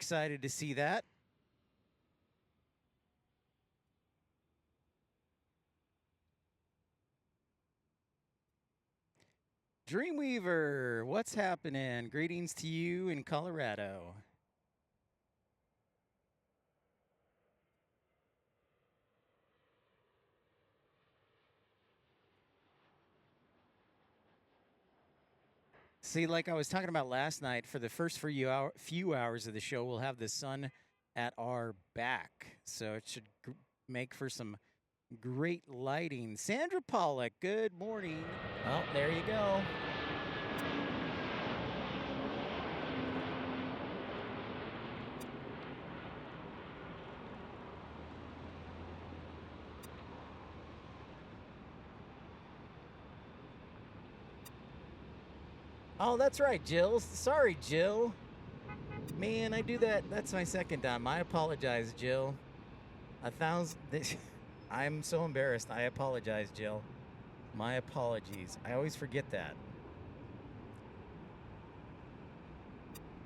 excited to see that. Dreamweaver, what's happening? Greetings to you in Colorado. See, like I was talking about last night, for the first few hours of the show, we'll have the sun at our back. So it should make for some great lighting. Sandra Pollock, good morning. Oh, there you go. Oh, that's right, Jill. Sorry, Jill. Man, I do that. That's my second time. I apologize, Jill. 1,000. I'm so embarrassed. I apologize, Jill. My apologies. I always forget that.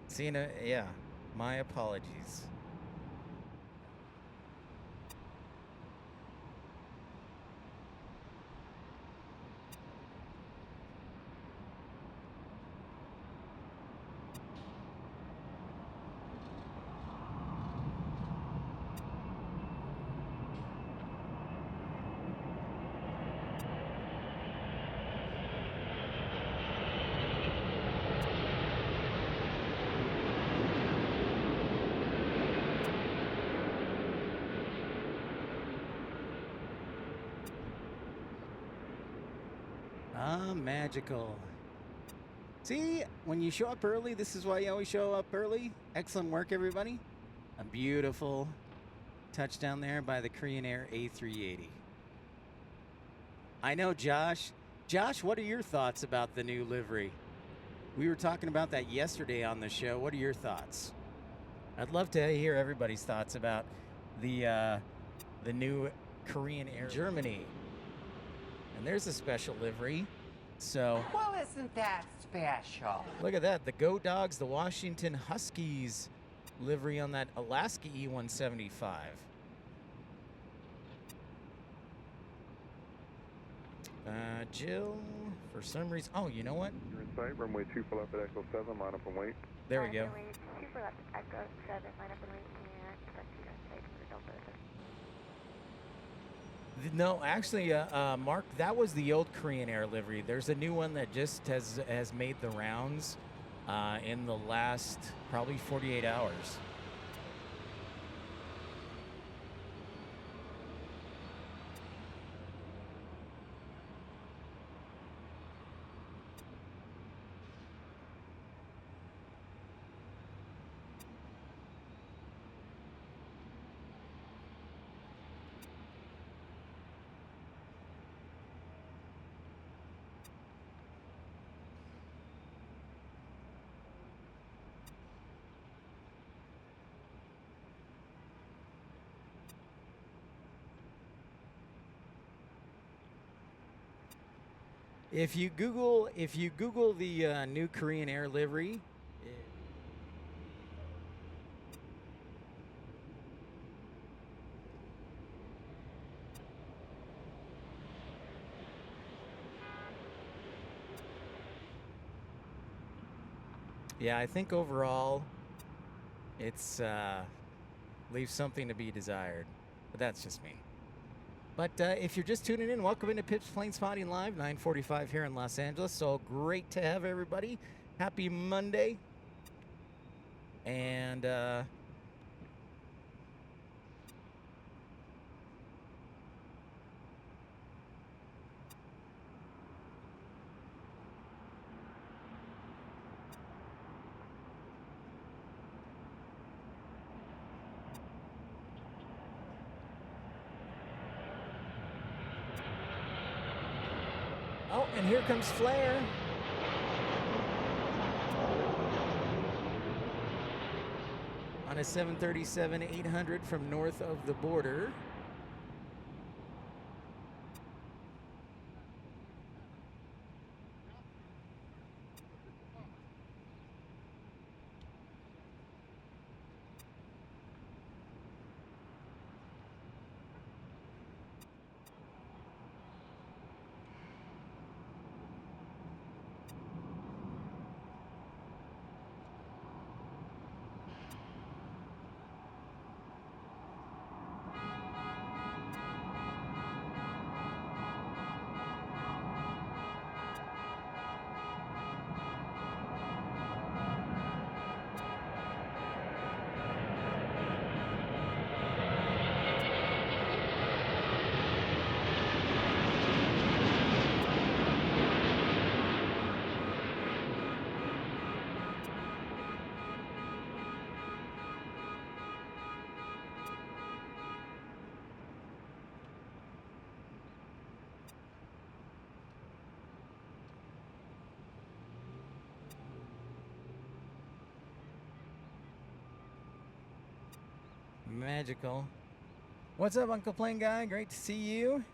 See, yeah. My apologies. Magical. See, when you show up early, this is why you always show up early. Excellent work, everybody. A beautiful touchdown there by the Korean Air A380. I know, Josh. Josh, what are your thoughts about the new livery? We were talking about that yesterday on the show. What are your thoughts? I'd love to hear everybody's thoughts about the new Korean Air Germany. And there's a special livery. So, well, isn't that special? Look at that. The Go Dogs, the Washington Huskies livery on that Alaska E-175. Jill, for some reason. Oh, you know what? You're in sight, runway 24 left at Echo 7, line up and wait. There we go. Runway 24 left at Echo 7, line up and wait, and expect you to sight for the Delta. No, actually, Mark, that was the old Korean Air livery. There's a new one that just has made the rounds in the last probably 48 hours. If you Google the new Korean Air livery, yeah, I think overall it's leaves something to be desired, but that's just me. But if you're just tuning in, welcome into Pips Planespotting Live, 9:45 here in Los Angeles. So great to have everybody. Happy Monday. And oh, and here comes Flair. On a 737-800 from north of the border. Magical. What's up, Uncle Plane Guy? Great to see you.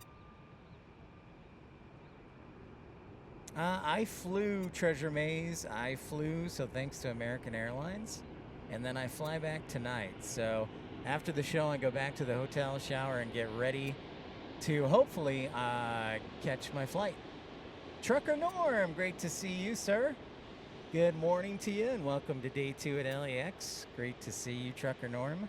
I flew Treasure Maze. I flew, so thanks to American Airlines. And then I fly back tonight. So after the show, I go back to the hotel, shower, and get ready to hopefully catch my flight. Trucker Norm, great to see you, sir. Good morning to you, and welcome to day 2 at LAX. Great to see you, Trucker Norm.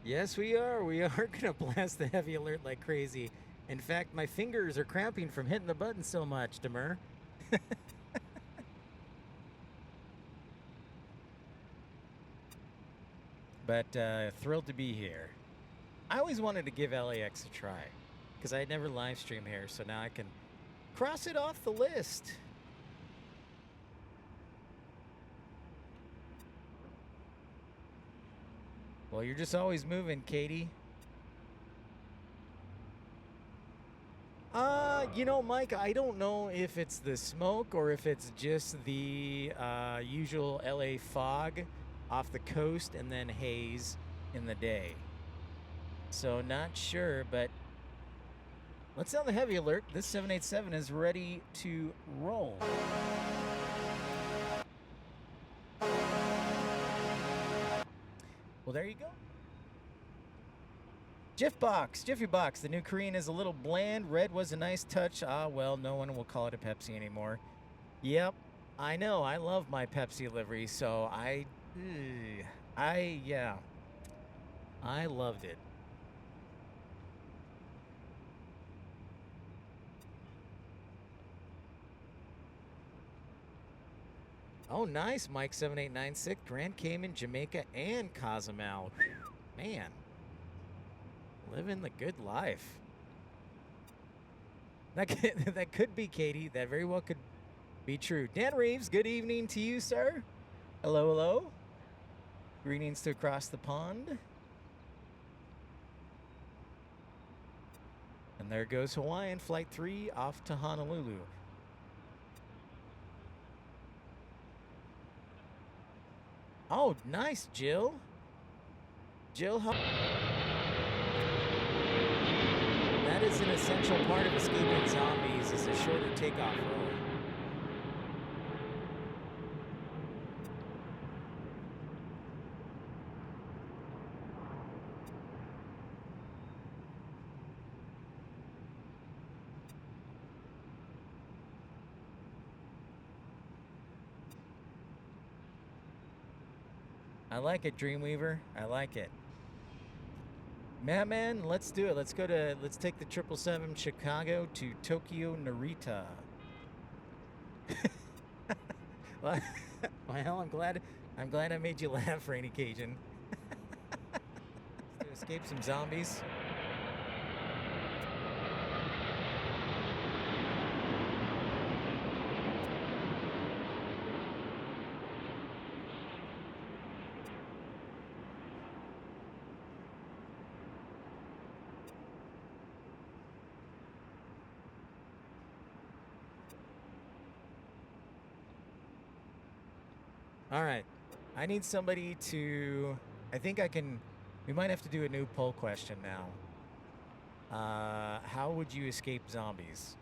Yes, we are. We are going to blast the heavy alert like crazy. In fact, my fingers are cramping from hitting the button so much, Demur. But thrilled to be here. I always wanted to give LAX a try because I had never live streamed here, so now I can cross it off the list. Well, you're just always moving, Katie. You know, Mike, I don't know if it's the smoke or if it's just the usual LA fog off the coast and then haze in the day. So not sure, but let's sound the heavy alert. This 787 is ready to roll. Well, there you go. Jiffy Box, the new Korean is a little bland. Red was a nice touch. Ah, well, no one will call it a Pepsi anymore. Yep, I know. I love my Pepsi livery, so I loved it. Oh, nice, Mike 7896. Grand Cayman, Jamaica, and Cozumel. Man. Living the good life. That could be, Katie. That very well could be true. Dan Reeves, good evening to you, sir. Hello, hello. Greetings to across the pond. And there goes Hawaiian Flight 3 off to Honolulu. Oh, nice, Jill. Jill, how... That is an essential part of escaping zombies, is a shorter takeoff roll. I like it, Dreamweaver. I like it. Man, let's do it. Let's take the 777 Chicago to Tokyo Narita. Well, I'm glad I made you laugh, Rainy Cajun. To escape some zombies. All right, I need somebody to, we might have to do a new poll question now. How would you escape zombies?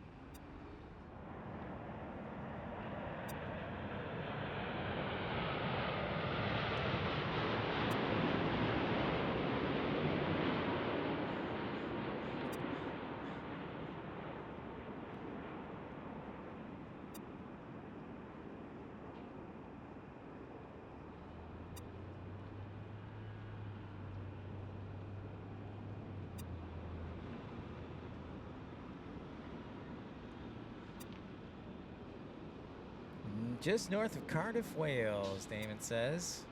Just north of Cardiff, Wales, Damon says.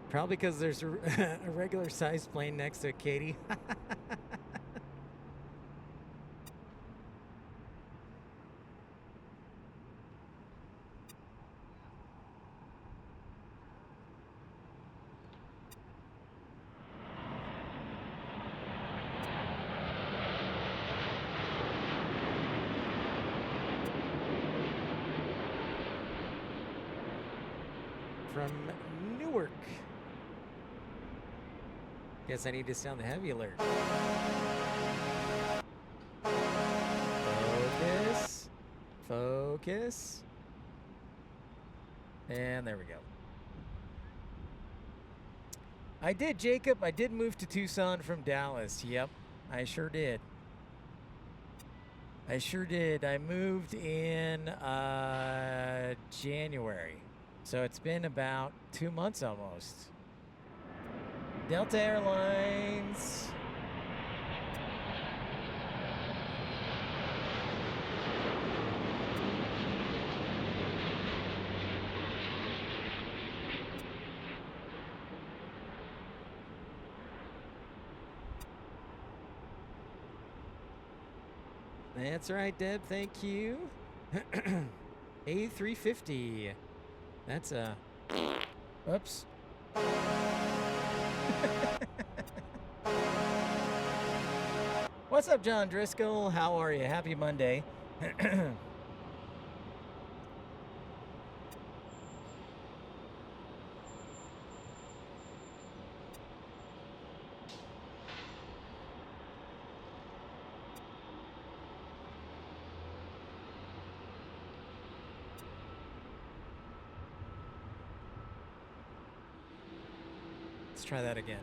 Probably because there's a, a regular sized plane next to it, Katie. From Newark. Guess I need to sound the heavy alert. Focus. Focus. And there we go. I did, Jacob. I did move to Tucson from Dallas. Yep, I sure did. I sure did. I moved in January. So it's been about 2 months almost. Delta Airlines. That's right, Deb. Thank you. A350. That's a... Oops. What's up, John Driscoll? How are you? Happy Monday. Let's try that again.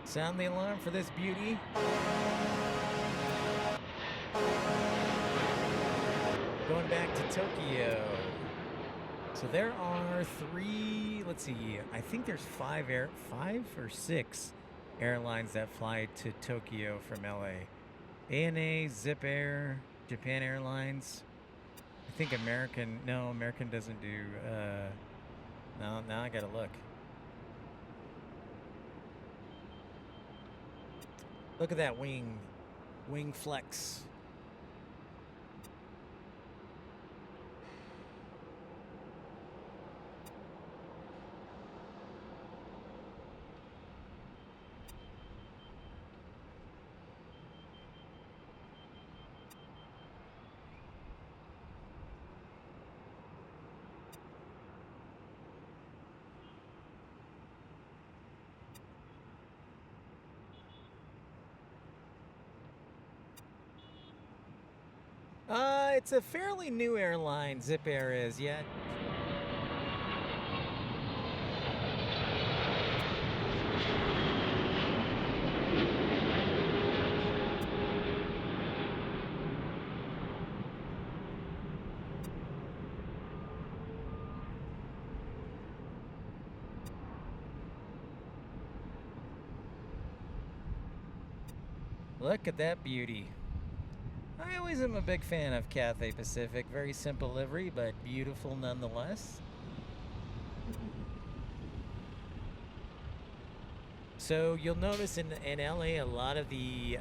Sound the alarm for this beauty. Going back to Tokyo. So there are three, let's see, I think there's five or six airlines that fly to Tokyo from LA. ANA, Zip Air, Japan Airlines. I think American doesn't do, no, now I gotta look. Look at that wing flex. It's a fairly new airline, Zip Air is, yet. Look at that beauty. I always am a big fan of Cathay Pacific. Very simple livery, but beautiful nonetheless. So you'll notice in LA, a lot of the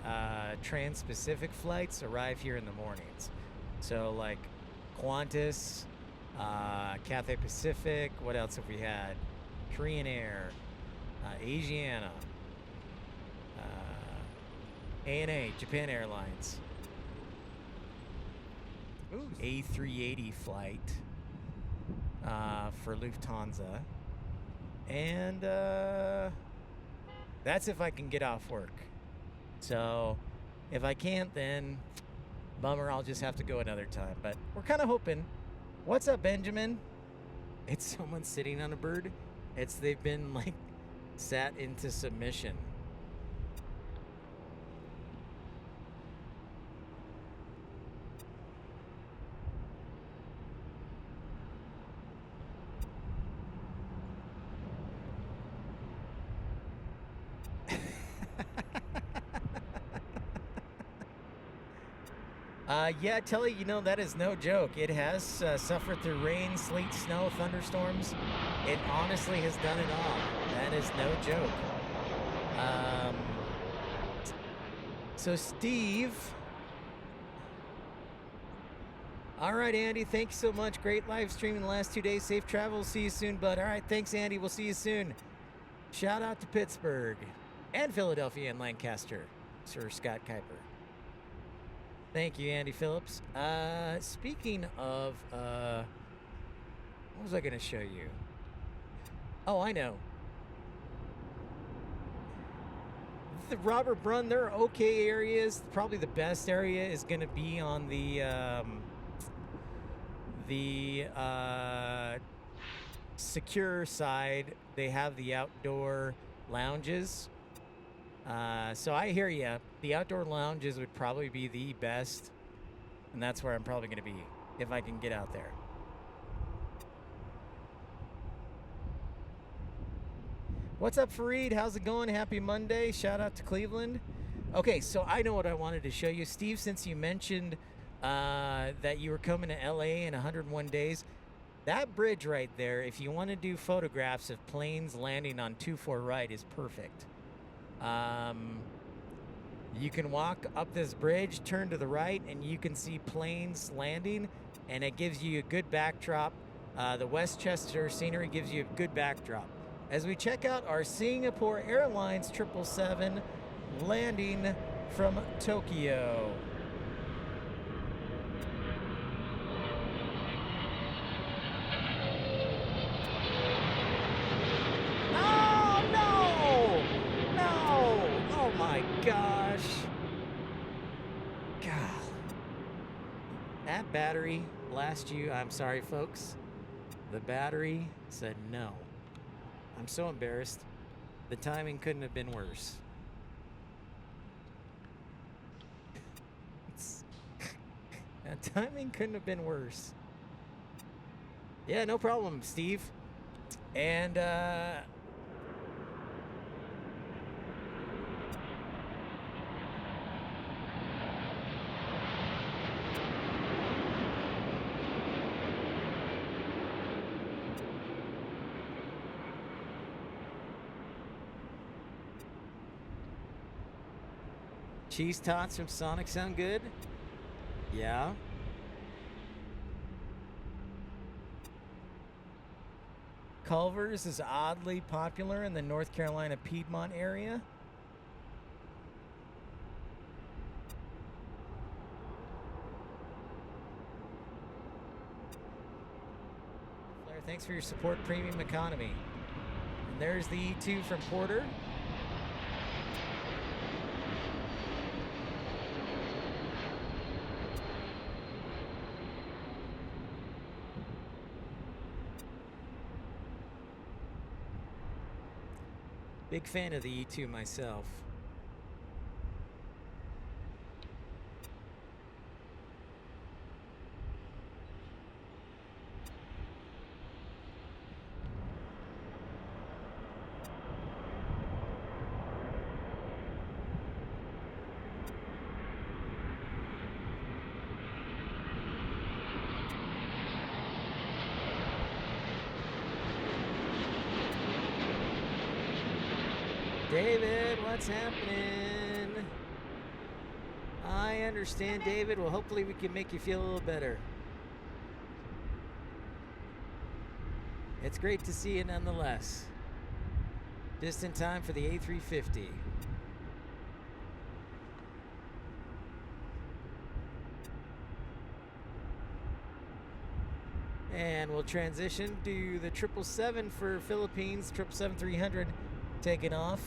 trans-Pacific flights arrive here in the mornings. So like Qantas, Cathay Pacific, what else have we had? Korean Air, Asiana, ANA, Japan Airlines. Ooh. A380 flight for Lufthansa. And that's if I can get off work. So if I can't, then bummer, I'll just have to go another time. But we're kind of hoping. What's up, Benjamin? It's someone sitting on a bird. They've been like sat into submission. Yeah, Telly, you know, that is no joke. It has suffered through rain, sleet, snow, thunderstorms. It honestly has done it all. That is no joke. So, Steve. All right, Andy, thanks so much. Great live streaming the last 2 days. Safe travels. See you soon, bud. All right, thanks, Andy. We'll see you soon. Shout out to Pittsburgh and Philadelphia and Lancaster, Sir Scott Kuiper. Thank you, Andy Phillips. Speaking of, what was I going to show you? Oh, I know. The Robert Brunn, there are okay areas. Probably the best area is going to be on the secure side. They have the outdoor lounges. So I hear you. The outdoor lounges would probably be the best, and that's where I'm probably going to be if I can get out there. What's up, Fareed? How's it going? Happy Monday. Shout out to Cleveland. Okay, so I know what I wanted to show you. Steve, since you mentioned that you were coming to LA in 101 days, that bridge right there, if you want to do photographs of planes landing on 24 right, is perfect. You can walk up this bridge, turn to the right, and you can see planes landing, and it gives you a good backdrop. The Westchester scenery gives you a good backdrop. As we check out our Singapore Airlines 777 landing from Tokyo. Oh, no! No! Oh, my gosh. God. That battery blast you. I'm sorry, folks. The battery said no. I'm so embarrassed. The timing couldn't have been worse. That timing couldn't have been worse. Yeah, no problem, Steve. And, cheese tots from Sonic sound good? Yeah. Culver's is oddly popular in the North Carolina Piedmont area. Flair, thanks for your support, Premium Economy. And there's the E2 from Porter. Big fan of the E2 myself. David, what's happening? I understand, David. Well, hopefully we can make you feel a little better. It's great to see you nonetheless. Just in time for the A350. And we'll transition to the 777 for Philippines, 777-300 taking off.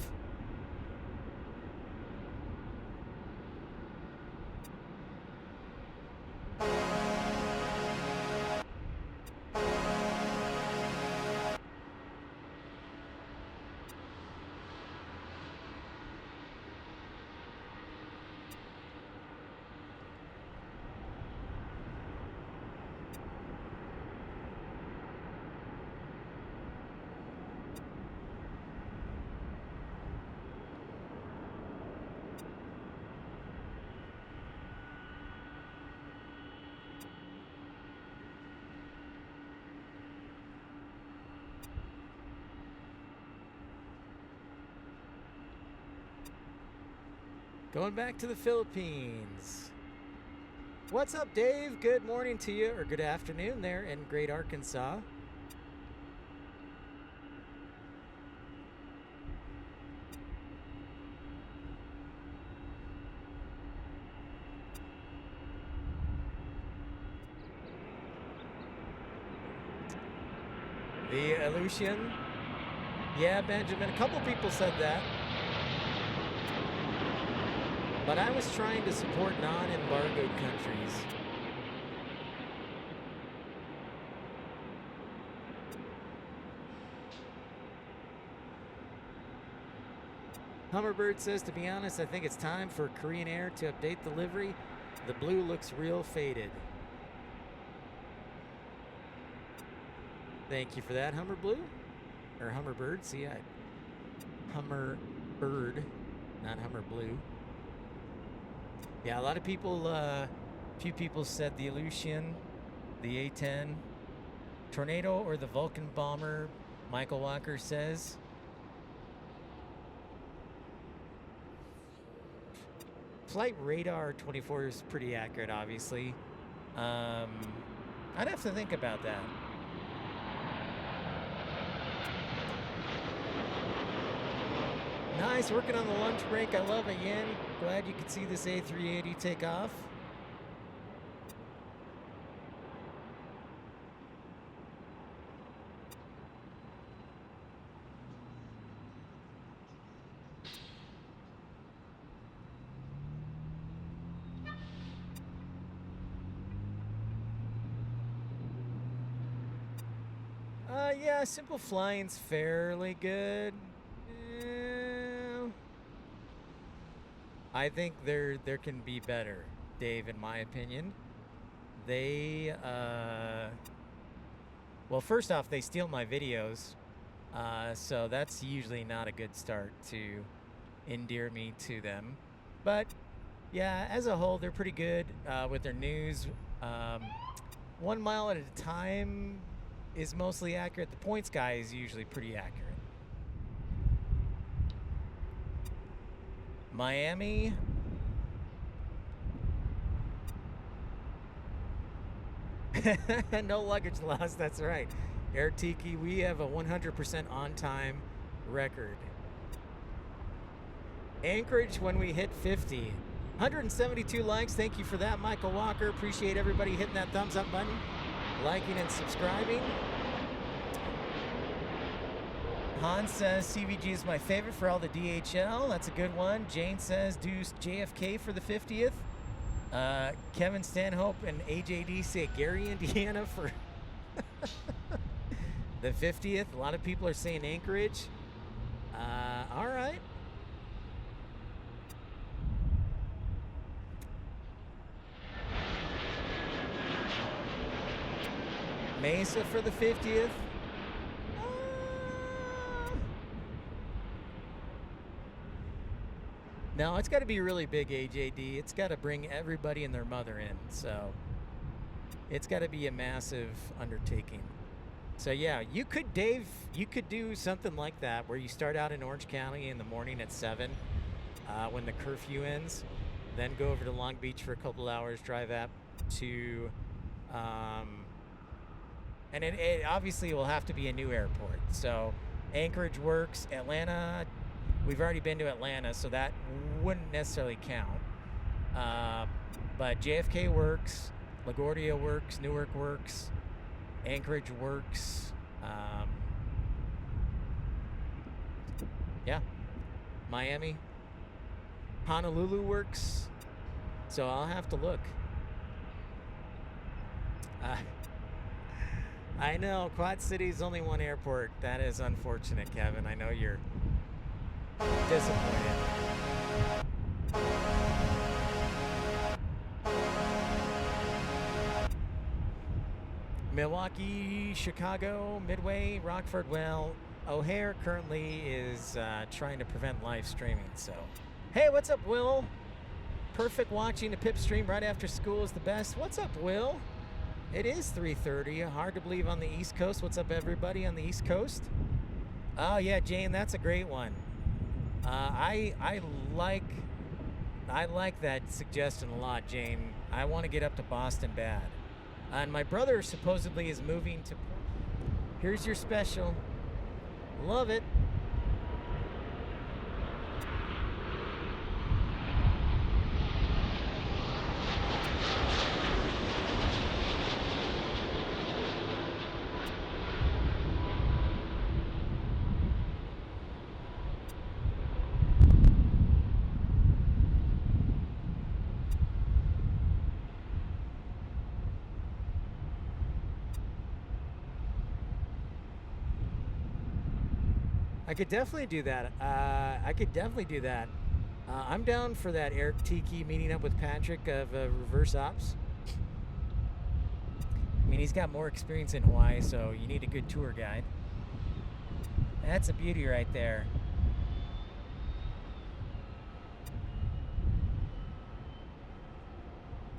Going back to the Philippines. What's up, Dave? Good morning to you, or good afternoon there in Great Arkansas. The Aleutian. Yeah, Benjamin, a couple people said that. But I was trying to support non-embargoed countries. Hummerbird says, to be honest, I think it's time for Korean Air to update the livery. The blue looks real faded. Thank you for that, Hummer Blue. Or Hummerbird. See, Hummerbird, not Hummer Blue. Yeah, a lot of people, a few people said the Aleutian, the A-10, Tornado, or the Vulcan bomber, Michael Walker says. Flight Radar 24 is pretty accurate, obviously. I'd have to think about that. Nice, working on the lunch break. I love it, Yin. Glad you could see this A380 take off. Yeah, simple flying's fairly good. I think there can be better, Dave, in my opinion. They, well, first off, they steal my videos, so that's usually not a good start to endear me to them. But, yeah, as a whole, they're pretty good with their news. 1 mile at a time is mostly accurate. The points guy is usually pretty accurate. Miami. No luggage lost, that's right. Air Tiki, we have a 100% on-time record. Anchorage when we hit 50. 172 likes, thank you for that, Michael Walker. Appreciate everybody hitting that thumbs up button, liking and subscribing. Han says CVG is my favorite for all the DHL. That's a good one. Jane says do JFK for the 50th. Kevin Stanhope and AJD say Gary, Indiana for the 50th. A lot of people are saying Anchorage. All right. Mesa for the 50th. No, it's got to be really big, AJD. It's got to bring everybody and their mother in. So it's got to be a massive undertaking. So yeah, you could, Dave, you could do something like that where you start out in Orange County in the morning at 7 when the curfew ends, then go over to Long Beach for a couple hours, drive up to, and it obviously will have to be a new airport. So Anchorage works, Atlanta. We've already been to Atlanta, so that wouldn't necessarily count. But JFK works, LaGuardia works, Newark works, Anchorage works. Yeah, Miami, Honolulu works. So I'll have to look. I know, Quad City's only one airport. That is unfortunate, Kevin. I know you're disappointed. Milwaukee, Chicago, Midway, Rockford. Well, O'Hare currently is trying to prevent live streaming. So, hey, what's up, Will? Perfect watching a pip stream right after school is the best. What's up, Will? It is 3:30. Hard to believe on the East Coast. What's up, everybody on the East Coast? Oh yeah, Jane, that's a great one. I like I like that suggestion a lot, Jane. I want to get up to Boston bad. And my brother supposedly is moving to... Here's your special. Love it. I could definitely do that. I'm down for that. Eric Tiki meeting up with Patrick of Reverse Ops. I mean, he's got more experience in Hawaii, so you need a good tour guide. That's a beauty right there.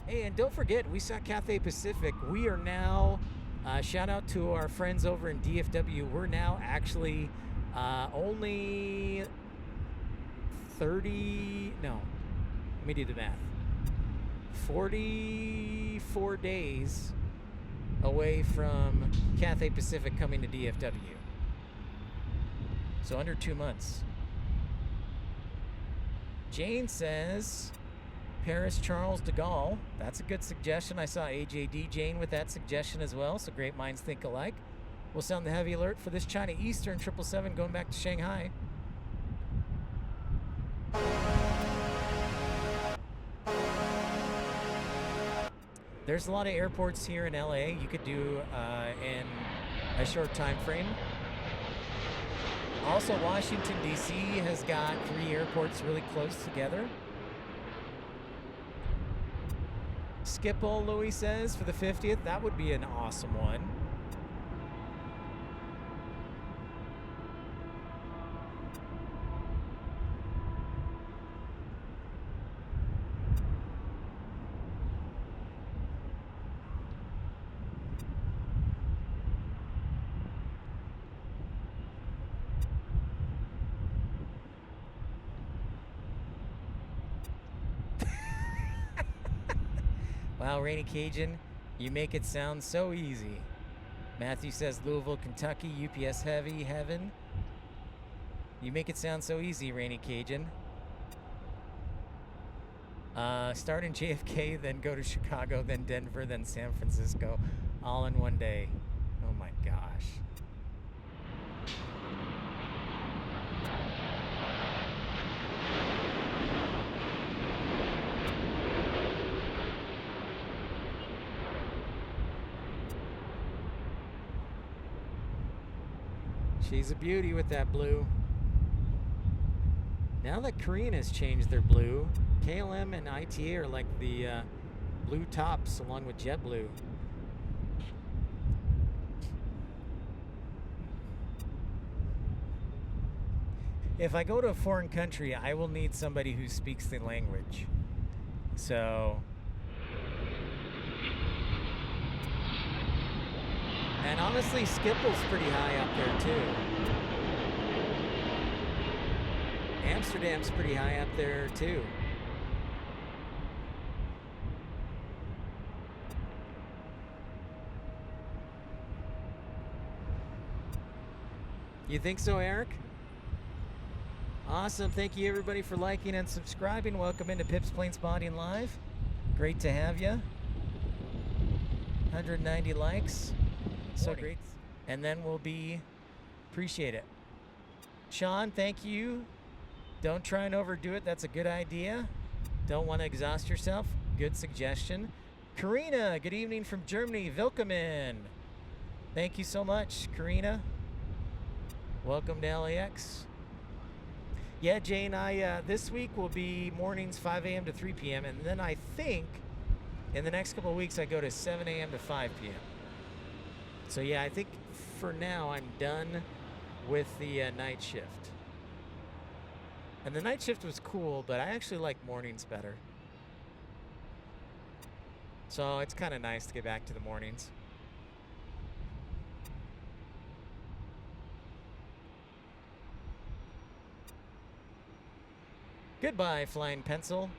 Hey, and don't forget, we saw Cathay Pacific. We are now, shout out to our friends over in DFW, we're now actually only 30, no, let me do the math. 44 days away from Cathay Pacific coming to DFW. So under 2 months. Jane says Paris Charles de Gaulle. That's a good suggestion. I saw AJD Jane with that suggestion as well. So great minds think alike. We'll sound the heavy alert for this China Eastern 777 going back to Shanghai. There's a lot of airports here in LA you could do in a short time frame. Also, Washington, D.C. has got 3 airports really close together. Schiphol, Louis says, for the 50th. That would be an awesome one. Wow, Rainy Cajun, you make it sound so easy. Matthew says Louisville, Kentucky, UPS Heavy, Heaven. You make it sound so easy, Rainy Cajun. Start in JFK, then go to Chicago, then Denver, then San Francisco, all in one day. Oh my gosh. She's a beauty with that blue. Now that Korean has changed their blue, KLM and ITA are like the blue tops along with JetBlue. If I go to a foreign country, I will need somebody who speaks the language. So... And honestly, Schiphol's pretty high up there too. Amsterdam's pretty high up there too. You think so, Eric? Awesome. Thank you everybody for liking and subscribing. Welcome into Pip's Planespotting Live. Great to have you. 190 likes. So great. And then we'll be, appreciate it. Sean, thank you. Don't try and overdo it. That's a good idea. Don't want to exhaust yourself. Good suggestion. Karina, good evening from Germany. Willkommen. Thank you so much, Karina. Welcome to LAX. Yeah, Jane, this week will be mornings 5 a.m. to 3 p.m. And then I think in the next couple of weeks I go to 7 a.m. to 5 p.m. So yeah, I think for now I'm done with the night shift. And the night shift was cool, but I actually like mornings better. So it's kind of nice to get back to the mornings. Goodbye, Flying Pencil.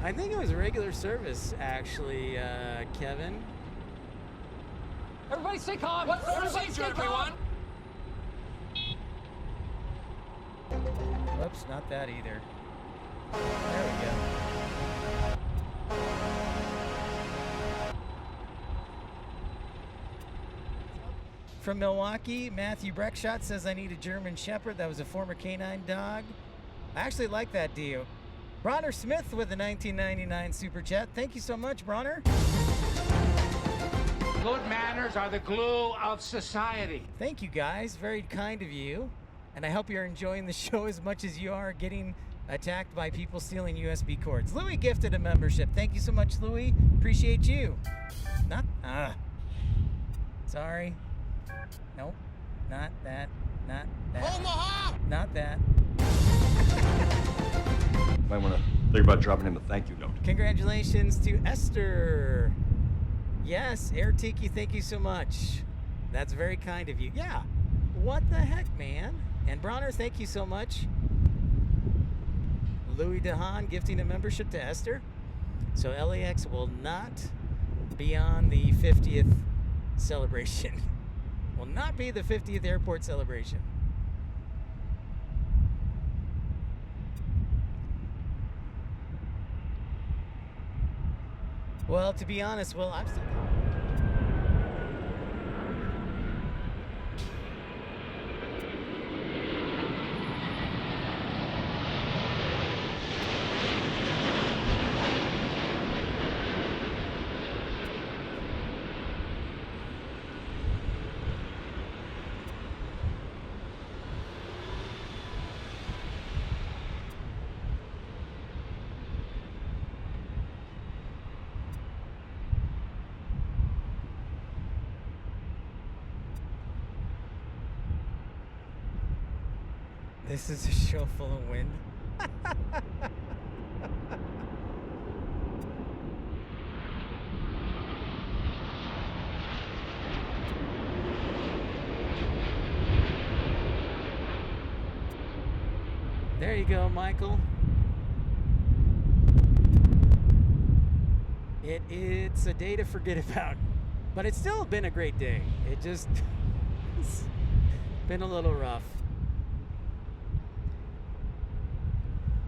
I think it was regular service, actually, Kevin. Everybody stay calm. Everybody stay calm. Whoops, not that either. There we go. From Milwaukee, Matthew Breckshot says, I need a German Shepherd. That was a former canine dog. I actually like that deal. Bronner Smith with the 1999 Super Chat. Thank you so much, Bronner. Good manners are the glue of society. Thank you, guys. Very kind of you. And I hope you're enjoying the show as much as you are getting attacked by people stealing USB cords. Louis gifted a membership. Thank you so much, Louis. Appreciate you. Sorry. Nope. Not that. Not that. Omaha! Not that. Might want to think about dropping him a thank you note. Congratulations to Esther. Yes, Air Tiki, thank you so much. That's very kind of you. Yeah. What the heck, man? And Bronner, thank you so much. Louis DeHaan gifting a membership to Esther. So LAX will not be on the 50th celebration. Will not be the 50th airport celebration. Well, to be honest, I'm still... This is a show full of wind. There you go, Michael. It's a day to forget about, but it's still been a great day. It just it's been a little rough.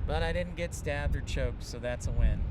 But I didn't get stabbed or choked, so that's a win.